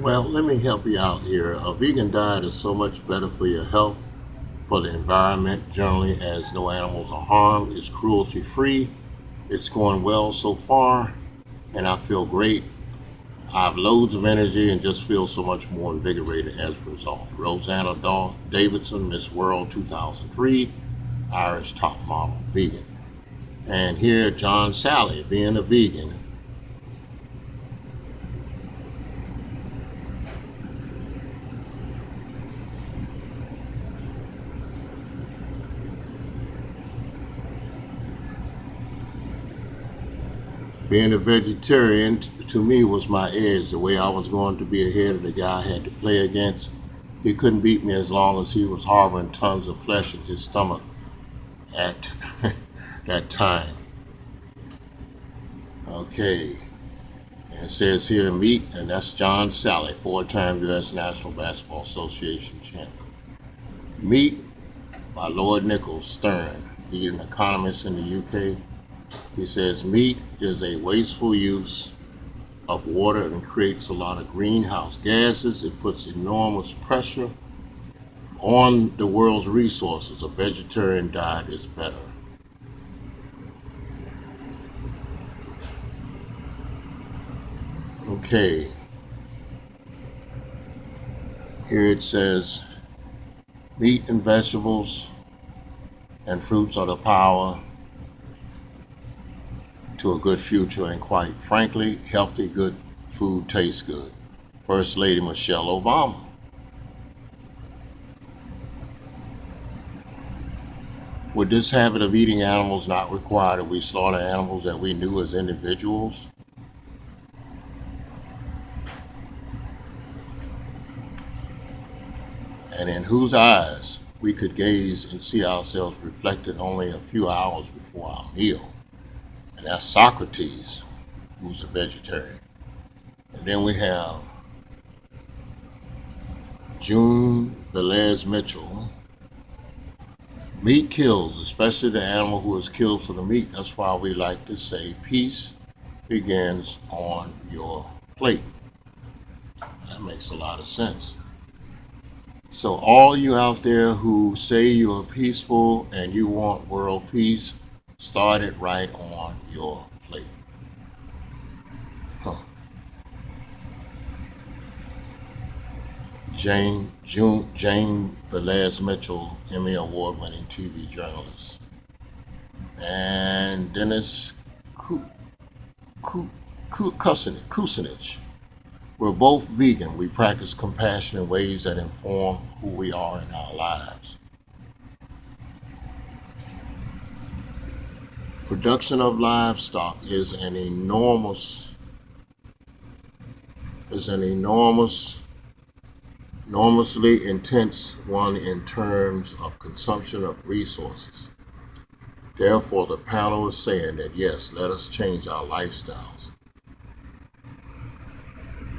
Well, let me help you out here. A vegan diet is so much better for your health, for the environment generally, as no animals are harmed. It's cruelty free. It's going well so far, and I feel great. I have loads of energy and just feel so much more invigorated as a result. Rosanna Davidson, Miss World 2003, Irish top model, vegan. And here, John Sally, being a vegan. Being a vegetarian to me was my edge. The way I was going to be ahead of the guy I had to play against. He couldn't beat me as long as he was harboring tons of flesh in his stomach at that time. Okay. And it says here meet, and that's John Sally, four-time U.S. National Basketball Association champion. Meet by Lord Nicholas Stern, leading economist in the UK. He says meat is a wasteful use of water and creates a lot of greenhouse gases. It puts enormous pressure on the world's resources. A vegetarian diet is better. Okay, here it says meat and vegetables and fruits are the power to a good future, and quite frankly, healthy, good food tastes good. First Lady Michelle Obama. Would this habit of eating animals not require that we slaughter animals that we knew as individuals? And in whose eyes we could gaze and see ourselves reflected only a few hours before our meal? And that's Socrates, who's a vegetarian. And then we have June Velez Mitchell. Meat kills, especially the animal who is killed for the meat. That's why we like to say peace begins on your plate. That makes a lot of sense. So all you out there who say you're peaceful and you want world peace, start it right on your plate. Huh. Jane Velez Mitchell, Emmy Award-winning TV journalist, and Dennis Kucinich. We're both vegan. We practice compassion in ways that inform who we are in our lives. Production of livestock is an enormously intense one in terms of consumption of resources. Therefore, the panel is saying that yes, let us change our lifestyles.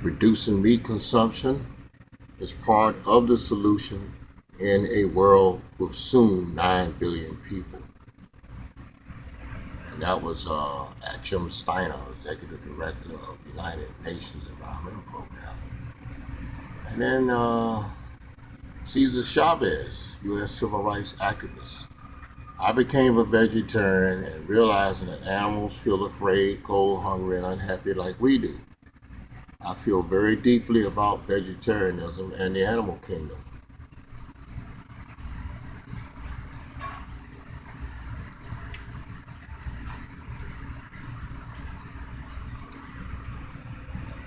Reducing meat consumption is part of the solution in a world with soon 9 billion people. And that was Jim Steiner, Executive Director of United Nations Environmental Program. And then Cesar Chavez, U.S. civil rights activist. I became a vegetarian and realizing that animals feel afraid, cold, hungry, and unhappy like we do. I feel very deeply about vegetarianism and the animal kingdom.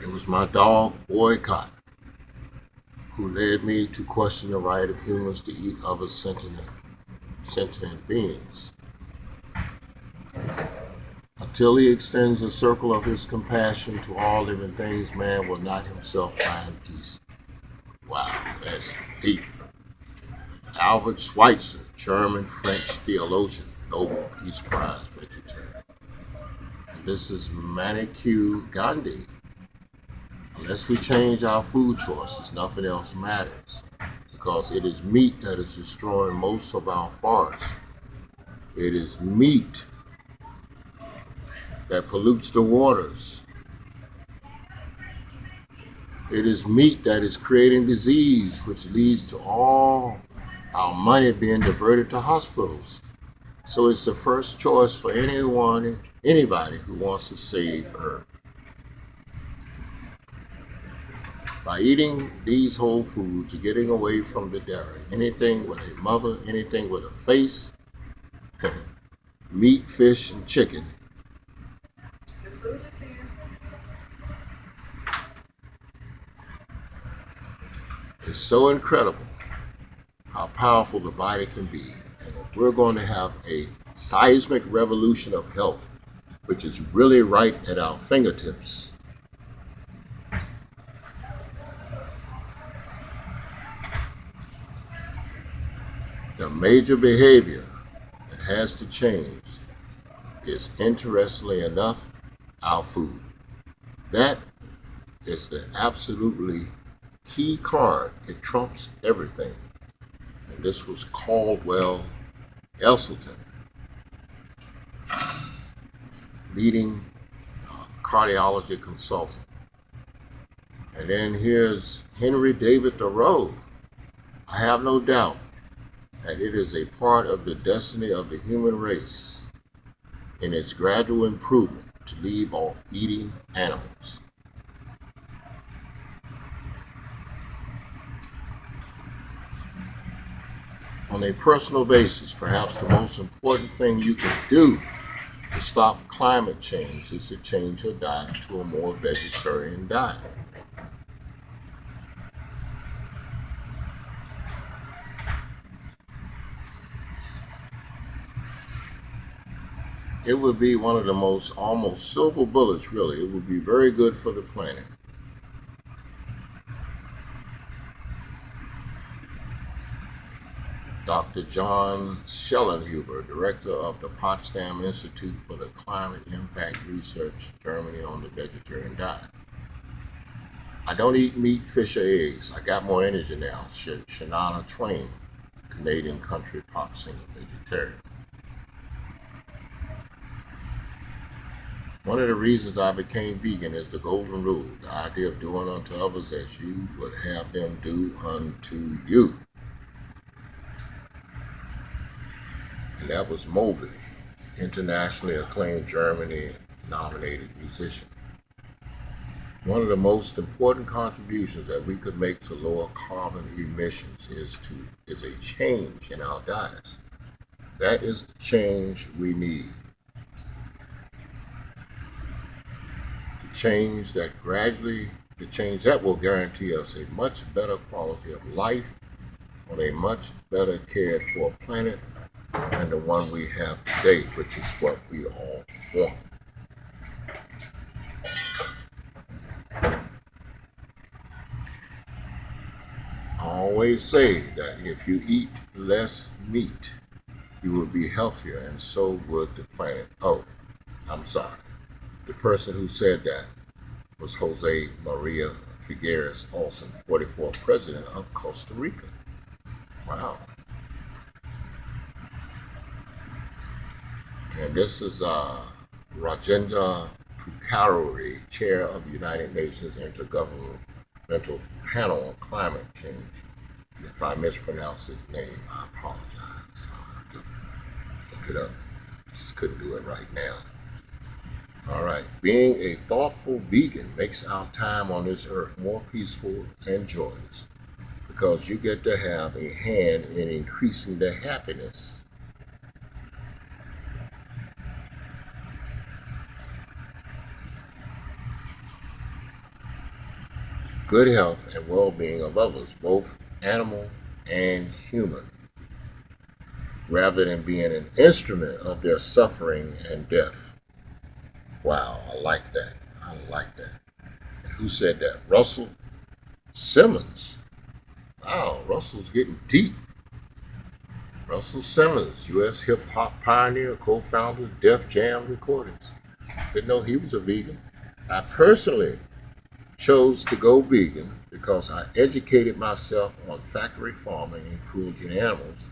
It was my dog, Boycott, who led me to question the right of humans to eat other sentient beings. Until he extends the circle of his compassion to all living things, man will not himself find peace. Wow, that's deep. Albert Schweitzer, German French theologian, Nobel Peace Prize vegetarian. And this is Manekyu Gandhi. Unless we change our food choices, nothing else matters. Because it is meat that is destroying most of our forests. It is meat that pollutes the waters. It is meat that is creating disease, which leads to all our money being diverted to hospitals. So it's the first choice for anybody who wants to save Earth. By eating these whole foods, you're getting away from the dairy. Anything with a mother, anything with a face, meat, fish, and chicken. It's so incredible how powerful the body can be. And if we're going to have a seismic revolution of health, which is really right at our fingertips, the major behavior that has to change is, interestingly enough, our food. That is the absolutely key card. It trumps everything. And this was Caldwell Esselstyn, leading cardiology consultant. And then here's Henry David Thoreau. I have no doubt that it is a part of the destiny of the human race in its gradual improvement to leave off eating animals. On a personal basis, perhaps the most important thing you can do to stop climate change is to change your diet to a more vegetarian diet. It would be one of the most almost silver bullets, really. It would be very good for the planet. Dr. John Schellenhuber, director of the Potsdam Institute for the Climate Impact Research, Germany, on the vegetarian diet. I don't eat meat, fish, or eggs. I got more energy now. Shania Twain, Canadian country pop singer, vegetarian. One of the reasons I became vegan is the golden rule, the idea of doing unto others as you would have them do unto you. And that was Moby, internationally acclaimed Germany nominated musician. One of the most important contributions that we could make to lower carbon emissions is a change in our diets. That is the change we need. The change that will guarantee us a much better quality of life on a much better cared for planet than the one we have today, which is what we all want. I always say that if you eat less meat, you will be healthier and so would the planet. Oh, I'm sorry. The person who said that was Jose Maria Figueres Olson, 44th president of Costa Rica. Wow. And this is Rajendra Pukharuri, chair of the United Nations Intergovernmental Panel on Climate Change. And if I mispronounce his name, I apologize. I'll have to look it up. Just couldn't do it right now. All right. Being a thoughtful vegan makes our time on this earth more peaceful and joyous because you get to have a hand in increasing the happiness. Good health and well-being of others, both animal and human, rather than being an instrument of their suffering and death. Wow, I like that. I like that. And who said that? Russell Simmons. Wow, Russell's getting deep. Russell Simmons, U.S. hip hop pioneer, co-founder of Def Jam Recordings. Didn't know he was a vegan. I personally chose to go vegan because I educated myself on factory farming and cruelty to animals,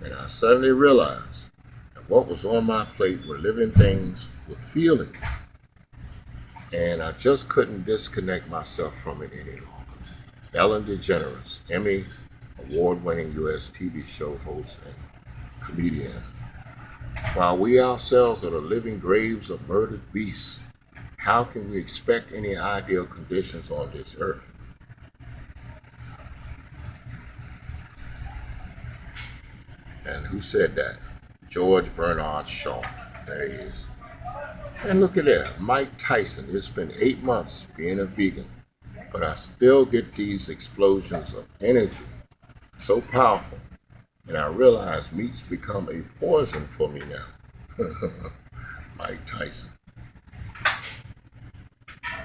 and I suddenly realized that what was on my plate were living things with feelings. and I just couldn't disconnect myself from it any longer. Ellen DeGeneres, Emmy award-winning U.S. TV show host and comedian. While we ourselves are the living graves of murdered beasts, how can we expect any ideal conditions on this earth? And who said that? George Bernard Shaw. There he is. And look at that, Mike Tyson. It's been 8 months being a vegan, but I still get these explosions of energy, so powerful. And I realize meat's become a poison for me now. Mike Tyson.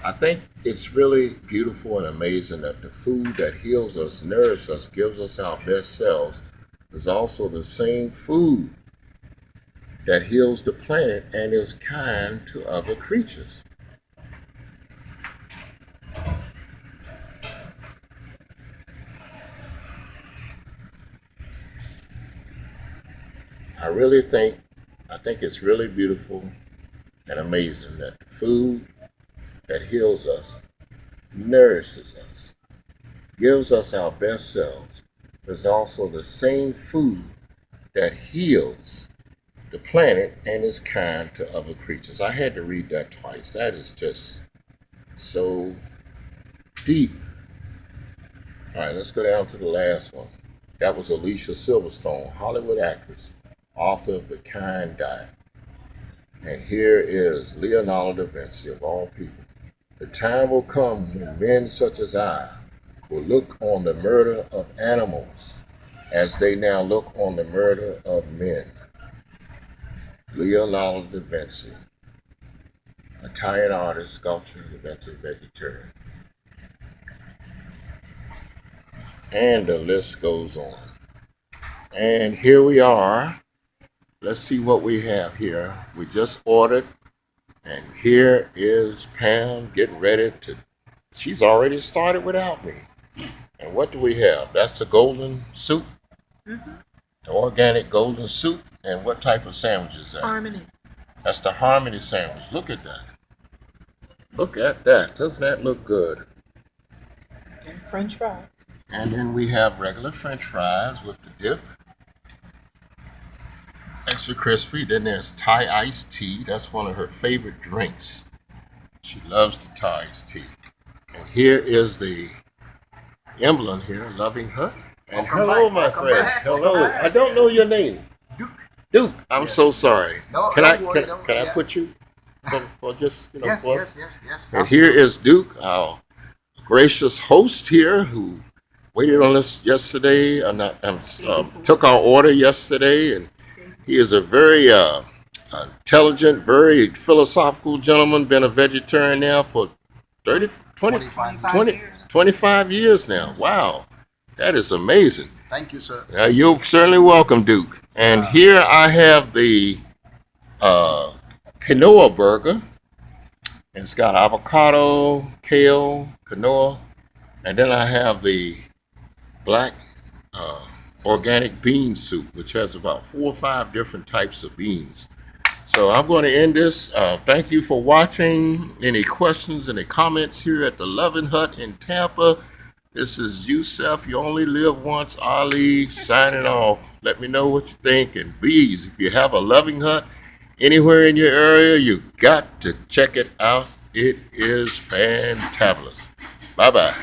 I think it's really beautiful and amazing that the food that heals us, nourishes us, gives us our best selves is also the same food that heals the planet and is kind to other creatures. I think it's really beautiful and amazing that the food that heals us, nourishes us, gives us our best selves, is also the same food that heals the planet and is kind to other creatures. I had to read that twice. That is just so deep. All right, let's go down to the last one. That was Alicia Silverstone, Hollywood actress, author of The Kind Diet. And here is Leonardo da Vinci, of all people. The time will come when men such as I will look on the murder of animals as they now look on the murder of men. Leonardo da Vinci, Italian artist, sculptor, inventor, vegetarian. And the list goes on. And here we are. Let's see what we have here. We just ordered, and here is Pam getting ready to. She's already started without me. And what do we have? That's the golden soup, the organic golden soup. And what type of sandwich is that? Harmony. That's the Harmony sandwich. Look at that. Look at that. Doesn't that look good? And French fries. And then we have regular French fries with the dip. Extra crispy. Then there's Thai iced tea. That's one of her favorite drinks. She loves the Thai iced tea. And here is the emblem here, Loving Hut. And Welcome hello, back, my welcome friend. back, Hello. welcome back. I don't know your name. Duke. Duke. I'm Yes. so sorry. No, can don't worry, I yeah. put you for just Yes, for us? yes. And here is Duke, our gracious host here, who waited on us yesterday and took our order yesterday. And he is a very intelligent, very philosophical gentleman, been a vegetarian now for 30, 20, 25 years now. Wow, that is amazing. Thank you, sir. You're certainly welcome, Duke. And here I have the quinoa burger. It's got avocado, kale, quinoa, and then I have the black organic bean soup, which has about 4 or 5 different types of beans. So I'm going to end this. Thank you for watching. Any questions, any comments here at the Loving Hut in Tampa? This is Yusef, You Only Live Once, Ali, signing off. Let me know what you think. And please, if you have a Loving Hut anywhere in your area, you got to check it out. It is fantabulous. Bye-bye.